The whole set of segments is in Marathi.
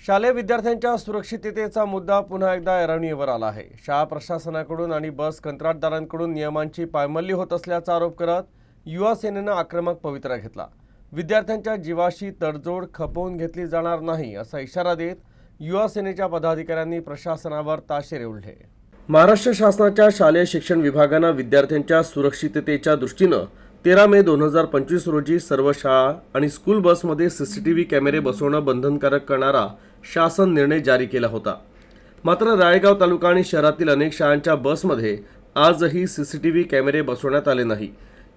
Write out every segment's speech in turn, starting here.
शालेय विद्यार्थ्यांच्या सुरक्षिततेचा मुद्दा पुन्हा एकदा ऐरणीवर आला आहे। शाळा प्रशासनाकडून आणि बस कंत्राटदारांकडून नियमांची पायमल्ली होत असल्याचा आरोप करत युवा सेनेनं आक्रमक पवित्रा घेतला। विद्यार्थ्यांच्या जीवाशी तडजोड खपवून घेतली जाणार नाही असा इशारा देत युवा सेनेच्या पदाधिकाऱ्यांनी प्रशासनावर ताशेरे ओढले। महाराष्ट्र शासनाच्या शालेय शिक्षण विभागानं विद्यार्थ्यांच्या सुरक्षिततेच्या दृष्टीनं 13 मे 2025 रोजी सर्व शाळा आणि स्कूल बसमध्ये सीसीटीव्ही कॅमेरे बसवणं बंधनकारक करणारा शासन निर्णय जारी केला होता। मात्र राळेगाव तालुका आणि शहरातील अनेक शाळांच्या बसमध्ये आजही सीसीटीव्ही कॅमेरे बसवण्यात आले नाही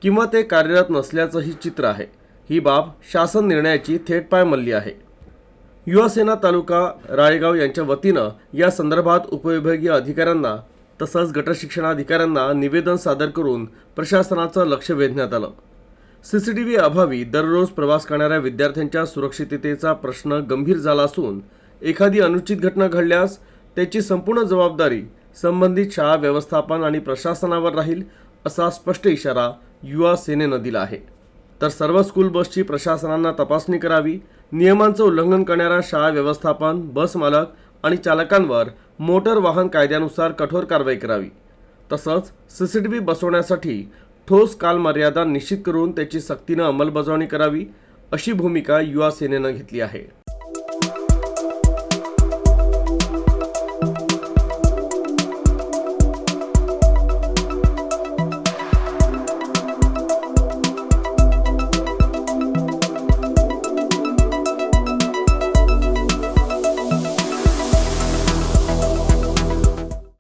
किंवा ते कार्यरत नसल्याचंही चित्र आहे। ही बाब शासन निर्णयाची थेट पायमल्ली आहे। युवा सेना तालुका राळेगाव यांच्या वतीनं या संदर्भात उपविभागीय अधिकाऱ्यांना तसंच गटशिक्षणाधिकाऱ्यांना निवेदन सादर करून प्रशासनाचं लक्ष वेधण्यात आलं। सीसीटीव्ही अभावी दररोज प्रवास करणाऱ्या विद्यार्थ्यांच्या सुरक्षिततेचा प्रश्न गंभीर झाला असून एखादी अनुचित घटना घडल्यास त्याची संपूर्ण जबाबदारी संबंधित शाळा व्यवस्थापन आणि प्रशासनावर राहील असा स्पष्ट इशारा युवा सेनेनं दिला आहे। तर सर्व स्कूल बसची प्रशासनानं तपासणी करावी, नियमांचं उल्लंघन करणाऱ्या शाळा व्यवस्थापन, बस मालक आणि चालकांवर मोटर वाहन कायद्यानुसार कठोर कारवाई करावी। तसंच सीसीटीव्ही बसवण्यासाठी ठोस कालमर्यादा निश्चित करून त्याची सक्तीनं अंमलबजावणी करावी अशी भूमिका युवा सेनेनं घेतली आहे।